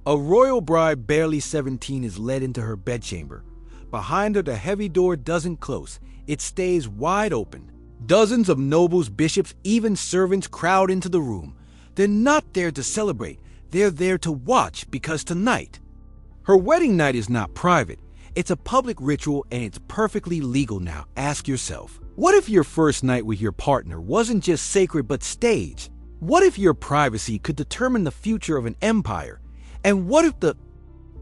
A royal bride barely 17 is led into her bedchamber. Behind her, the heavy door doesn't close. It stays wide open. Dozens of nobles, bishops, even servants crowd into the room. They're not there to celebrate. They're there to watch, because tonight, her wedding night is not private. It's a public ritual, and it's perfectly legal now. Ask yourself, what if your first night with your partner wasn't just sacred but staged? What if your privacy could determine the future of an empire? And what if the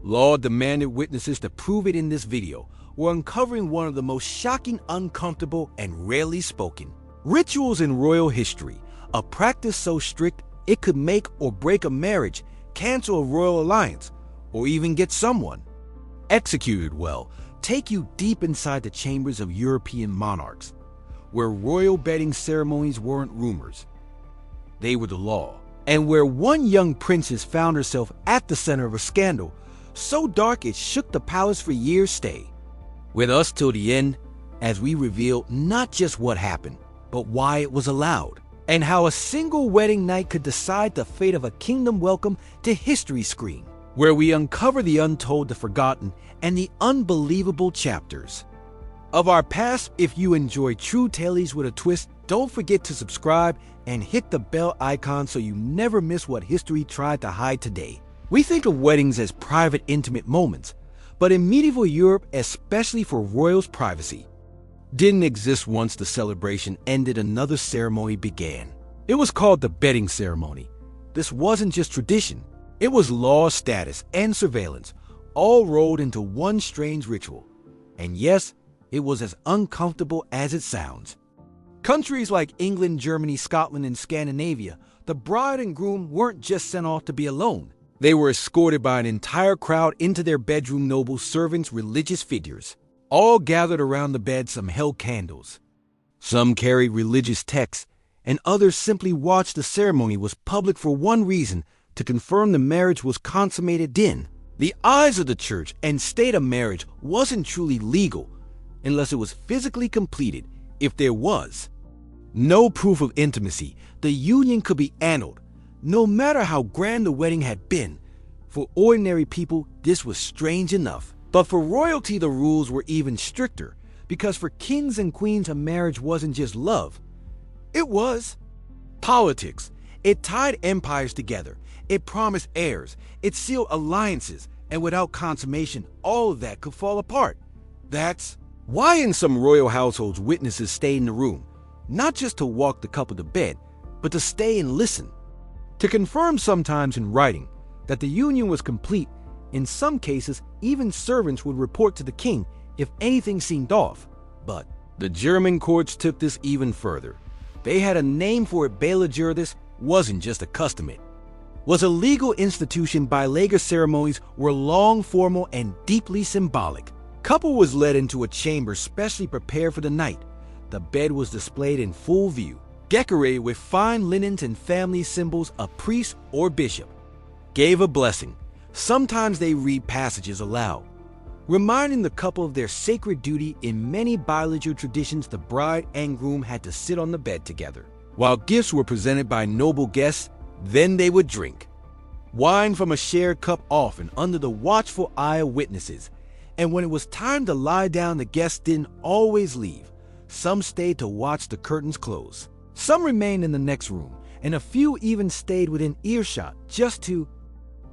law demanded witnesses to prove it? In this video, we're uncovering one of the most shocking, uncomfortable, and rarely spoken rituals in royal history. A practice so strict it could make or break a marriage, cancel a royal alliance, or even get someone executed. Well, take you deep inside the chambers of European monarchs, where royal bedding ceremonies weren't rumors. They were the law. And where one young princess found herself at the center of a scandal so dark it shook the palace for years. Stay with us till the end as we reveal not just what happened, but why it was allowed, and how a single wedding night could decide the fate of a kingdom. Welcome to History Screen, where we uncover the untold, the forgotten, and the unbelievable chapters of our past. If you enjoy true tales with a twist, don't forget to subscribe and hit the bell icon so you never miss what history tried to hide. Today, we think of weddings as private, intimate moments, but in medieval Europe, especially for royals, privacy didn't exist. Once the celebration ended, another ceremony began. It was called the bedding ceremony. This wasn't just tradition. It was law, status, and surveillance, all rolled into one strange ritual. And yes, it was as uncomfortable as it sounds. Countries like England, Germany, Scotland, and Scandinavia, the bride and groom weren't just sent off to be alone. They were escorted by an entire crowd into their bedroom. Nobles, servants, religious figures, all gathered around the bed. Some held candles, some carried religious texts, and others simply watched. The ceremony was public for one reason: to confirm the marriage was consummated. In the eyes of the church and state, a marriage wasn't truly legal unless it was physically completed. If there was no proof of intimacy, the union could be annulled, no matter how grand the wedding had been. For ordinary people, this was strange enough. But for royalty, the rules were even stricter, because for kings and queens, a marriage wasn't just love. It was politics. It tied empires together. It promised heirs. It sealed alliances. And without consummation, all of that could fall apart. That's why in some royal households, witnesses stayed in the room, not just to walk the couple to bed, but to stay and listen, to confirm, sometimes in writing, that the union was complete. In some cases, even servants would report to the king if anything seemed off. But the German courts took this even further. They had a name for it. Beileger. This wasn't just a custom, it was a legal institution. Beileger ceremonies were long, formal, and deeply symbolic. Couple was led into a chamber specially prepared for the night. The bed was displayed in full view, decorated with fine linens and family symbols. A priest or bishop gave a blessing. Sometimes they read passages aloud, reminding the couple of their sacred duty. In many Beileger traditions, the bride and groom had to sit on the bed together, while gifts were presented by noble guests. Then they would drink wine from a shared cup, often under the watchful eye of witnesses. And when it was time to lie down, the guests didn't always leave. Some stayed to watch the curtains close. Some remained in the next room, and a few even stayed within earshot just to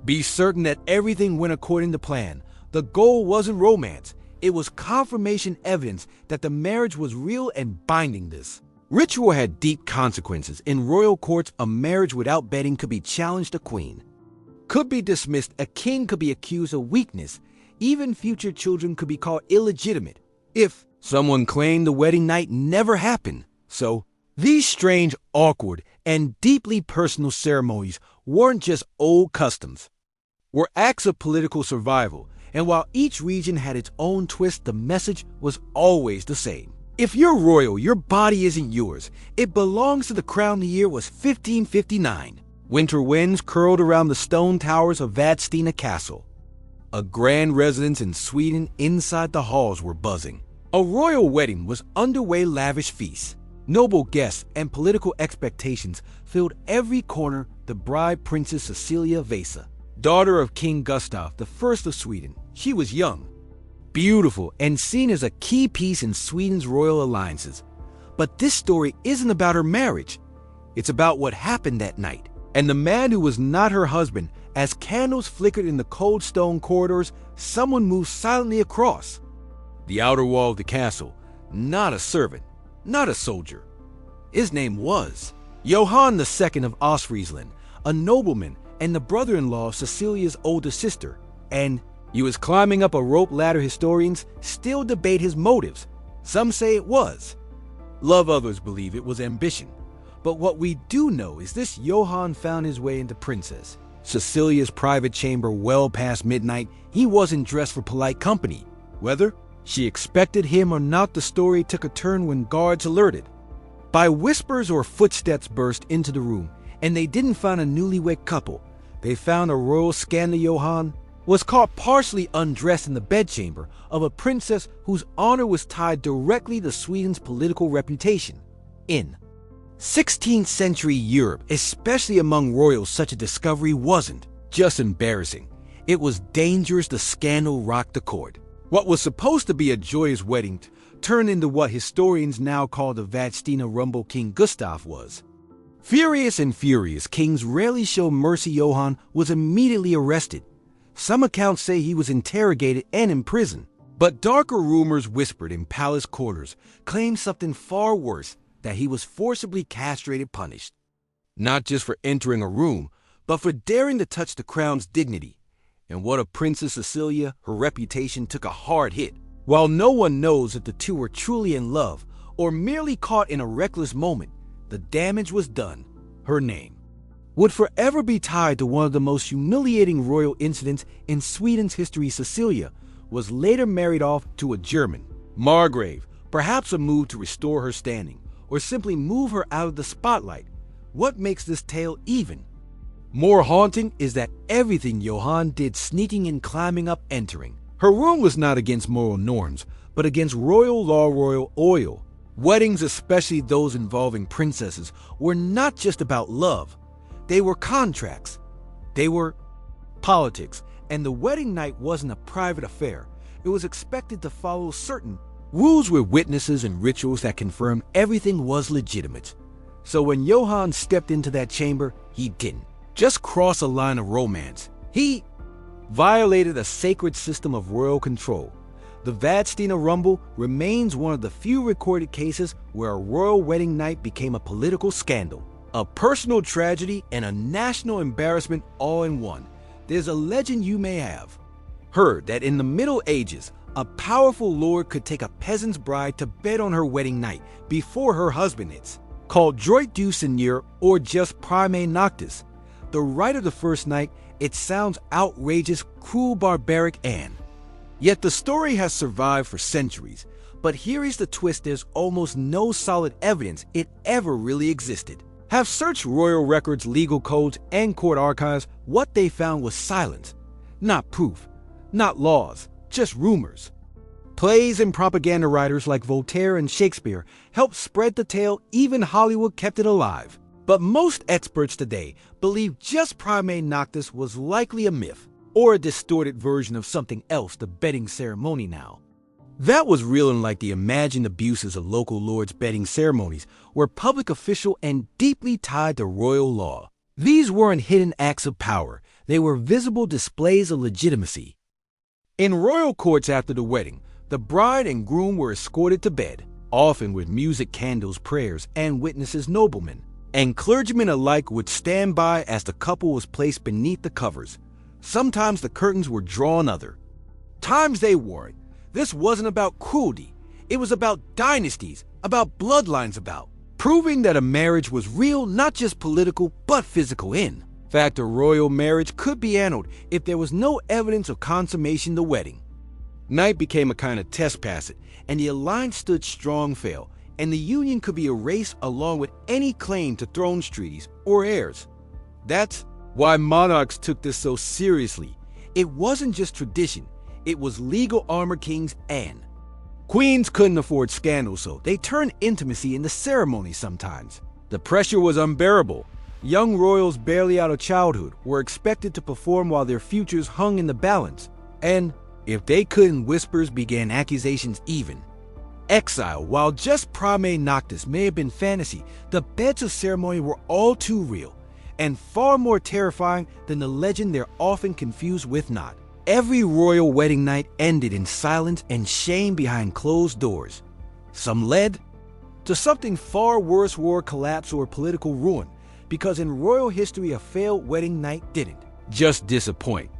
be certain that everything went according to plan. The goal wasn't romance. It was confirmation, evidence that the marriage was real and binding. This ritual had deep consequences. In royal courts, a marriage without bedding could be challenged. A queen could be dismissed. A king could be accused of weakness. Even future children could be called illegitimate if someone claimed the wedding night never happened. So, these strange, awkward, and deeply personal ceremonies weren't just old customs, were acts of political survival. And while each region had its own twist, the message was always the same. If you're royal, your body isn't yours. It belongs to the crown. The year was 1559. Winter winds curled around the stone towers of Vadstena Castle, a grand residence in Sweden. Inside, the halls were buzzing. A royal wedding was underway. Lavish feasts, noble guests, and political expectations filled every corner. The bride, Princess Cecilia Vasa, daughter of King Gustav I of Sweden. She was young, beautiful, and seen as a key piece in Sweden's royal alliances. But this story isn't about her marriage. It's about what happened that night, and the man who was not her husband. As candles flickered in the cold stone corridors, someone moved silently across the outer wall of the castle. Not a servant, not a soldier. His name was Johann II of Ostfriesland, a nobleman and the brother-in-law of Cecilia's older sister, and he was climbing up a rope ladder. Historians still debate his motives. Some say it was love, others believe it was ambition. But what we do know is this: Johann found his way into Princess Cecilia's private chamber well past midnight. He wasn't dressed for polite company. Whether she expected him or not, the story took a turn when guards alerted by whispers or footsteps burst into the room, and they didn't find a newlywed couple. They found a royal scandal. Johann was caught partially undressed in the bedchamber of a princess whose honor was tied directly to Sweden's political reputation. In 16th century Europe, especially among royals, such a discovery wasn't just embarrassing. It was dangerous. The scandal rocked the court. What was supposed to be a joyous wedding turned into what historians now call the Vadstena Rumble. King Gustav was furious, and furious kings rarely show mercy. Johann was immediately arrested. Some accounts say he was interrogated and imprisoned. But darker rumors whispered in palace quarters claimed something far worse, that he was forcibly castrated, punished not just for entering a room, but for daring to touch the crown's dignity. And what of Princess Cecilia? Her reputation took a hard hit. While no one knows if the two were truly in love or merely caught in a reckless moment, the damage was done. Her name would forever be tied to one of the most humiliating royal incidents in Sweden's history. Cecilia was later married off to a German margrave, perhaps a move to restore her standing, or simply move her out of the spotlight. What makes this tale even more haunting is that everything Johann did, sneaking in, climbing up, entering her room, was not against moral norms, but against royal law, royal oil. Weddings, especially those involving princesses, were not just about love. They were contracts. They were politics. And the wedding night wasn't a private affair. It was expected to follow certain rules with witnesses and rituals that confirmed everything was legitimate. So when Johann stepped into that chamber, he didn't just cross a line of romance. He violated a sacred system of royal control. The Vadstena Rumble remains one of the few recorded cases where a royal wedding night became a political scandal, a personal tragedy, and a national embarrassment all in one. There's a legend you may have heard that in the Middle Ages, a powerful lord could take a peasant's bride to bed on her wedding night before her husband. It's called droit du seigneur, or just prime noctis. The rite of the first night, it sounds outrageous, cruel, barbaric, and yet the story has survived for centuries. But here is the twist: there's almost no solid evidence it ever really existed. Have searched royal records, legal codes, and court archives. What they found was silence. Not proof, not laws, just rumors. Plays and propaganda writers like Voltaire and Shakespeare helped spread the tale. Even Hollywood kept it alive. But most experts today believe just prime noctis was likely a myth, or a distorted version of something else, the bedding ceremony. Now, that was real, unlike the imagined abuses of local lords. Bedding ceremonies were public, official, and deeply tied to royal law. These weren't hidden acts of power. They were visible displays of legitimacy. In royal courts after the wedding, the bride and groom were escorted to bed, often with music, candles, prayers, and witnesses. Noblemen and clergymen alike would stand by as the couple was placed beneath the covers. Sometimes the curtains were drawn, other times they weren't. This wasn't about cruelty. It was about dynasties, about bloodlines, about proving that a marriage was real, not just political, but physical. In fact, a royal marriage could be annulled if there was no evidence of consummation. The wedding night became a kind of test passage, and the alliance stood strong, fail, and the union could be erased along with any claim to thrones, treaties, or heirs. That's why monarchs took this so seriously. It wasn't just tradition, it was legal armor. Kings and queens couldn't afford scandal, so they turned intimacy into ceremony. Sometimes the pressure was unbearable. Young royals barely out of childhood were expected to perform while their futures hung in the balance, and if they couldn't, whispers began accusations even. Exile, while just prime noctis may have been fantasy, the beds of ceremony were all too real, and far more terrifying than the legend they're often confused with not. Every royal wedding night ended in silence and shame behind closed doors. Some led to something far worse: war, collapse, or political ruin, because in royal history a failed wedding night didn't just disappoint.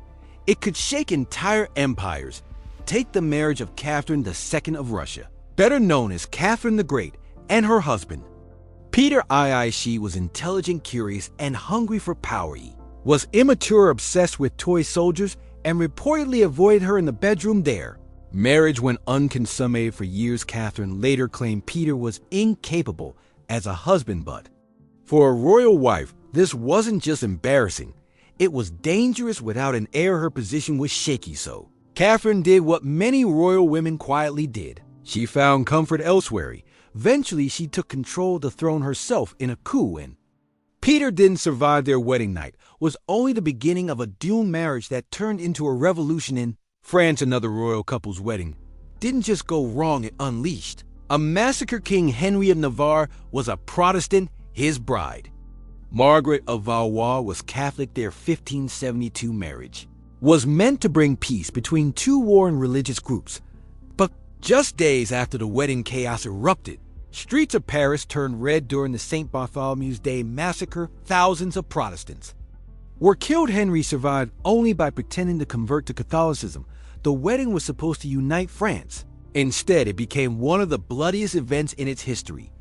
It could shake entire empires. Take the marriage of Catherine II of Russia, better known as Catherine the Great, and her husband. Peter II. She was intelligent, curious, and hungry for power. He was immature, obsessed with toy soldiers, and reportedly avoided her in the bedroom there. Marriage went unconsummated for years. Catherine later claimed Peter was incapable as a husband, but for a royal wife, this wasn't just embarrassing. It was dangerous. Without an heir, her position was shaky. So Catherine did what many royal women quietly did. She found comfort elsewhere. Eventually, she took control of the throne herself in a coup, and Peter didn't survive. Their wedding night was only the beginning of a doomed marriage that turned into a revolution in France. Another royal couple's wedding didn't just go wrong, it unleashed a massacre. King Henry of Navarre was a Protestant. His bride, Margaret of Valois, was Catholic. Their 1572 marriage was meant to bring peace between two warring religious groups. But just days after the wedding, chaos erupted. Streets of Paris turned red during the St. Bartholomew's Day massacre. Thousands of Protestants were killed. Henry survived only by pretending to convert to Catholicism. The wedding was supposed to unite France. Instead, it became one of the bloodiest events in its history.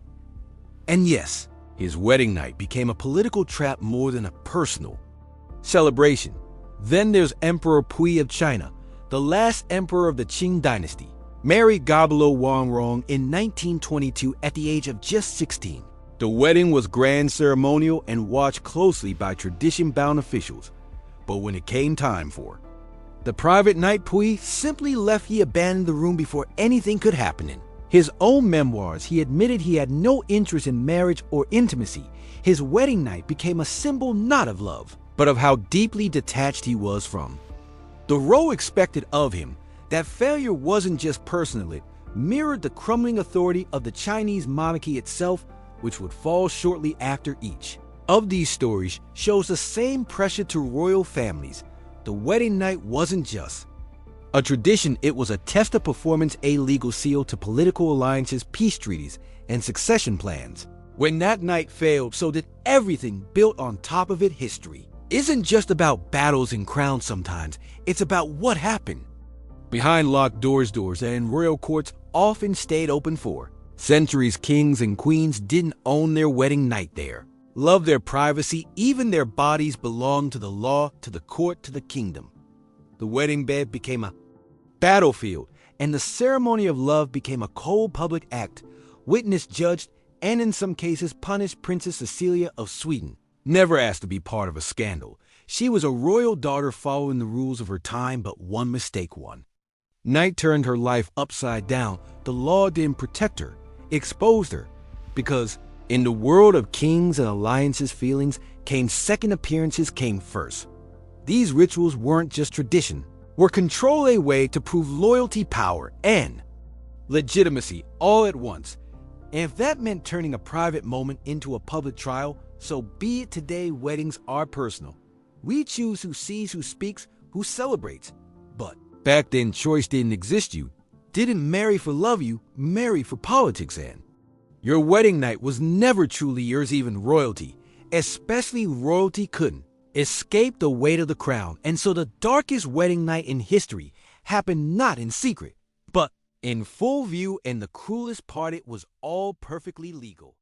And yes, his wedding night became a political trap more than a personal celebration. Then there's Emperor Pui of China, the last emperor of the Qing dynasty, married Gabalo Wangrong in 1922 at the age of just 16. The wedding was grand, ceremonial, and watched closely by tradition-bound officials. But when it came time for the private night, Pui simply left. He abandoned the room before anything could happen. In his own memoirs, he admitted he had no interest in marriage or intimacy. His wedding night became a symbol not of love, but of how deeply detached he was from the role expected of him. That failure wasn't just personal, it mirrored the crumbling authority of the Chinese monarchy itself, which would fall shortly after. Each of these stories shows the same pressure to royal families. The wedding night wasn't just a tradition, it was a test of performance, a legal seal to political alliances, peace treaties, and succession plans. When that night failed, so did everything built on top of it. History isn't just about battles and crowns sometimes, it's about what happened behind locked doors and royal courts often stayed open for centuries. Kings and queens didn't own their wedding night there, loved their privacy, even their bodies belonged to the law, to the court, to the kingdom. The wedding bed became a battlefield, and the ceremony of love became a cold public act, witnessed, judged, and in some cases punished. Princess Cecilia of Sweden never asked to be part of a scandal. She was a royal daughter following the rules of her time, but one mistake, one night, turned her life upside down. The law didn't protect her, exposed her, because in the world of kings and alliances, feelings came second, appearances came first. These rituals weren't just tradition, were control, a way to prove loyalty, power, and legitimacy all at once. And if that meant turning a private moment into a public trial, so be it. Today, weddings are personal. We choose who sees, who speaks, who celebrates. But back then, choice didn't exist. You didn't marry for love, you married for politics, and your wedding night was never truly yours. Even royalty, especially royalty, couldn't escape the weight of the crown. And so the darkest wedding night in history happened not in secret, but in full view, and the cruelest part, it was all perfectly legal.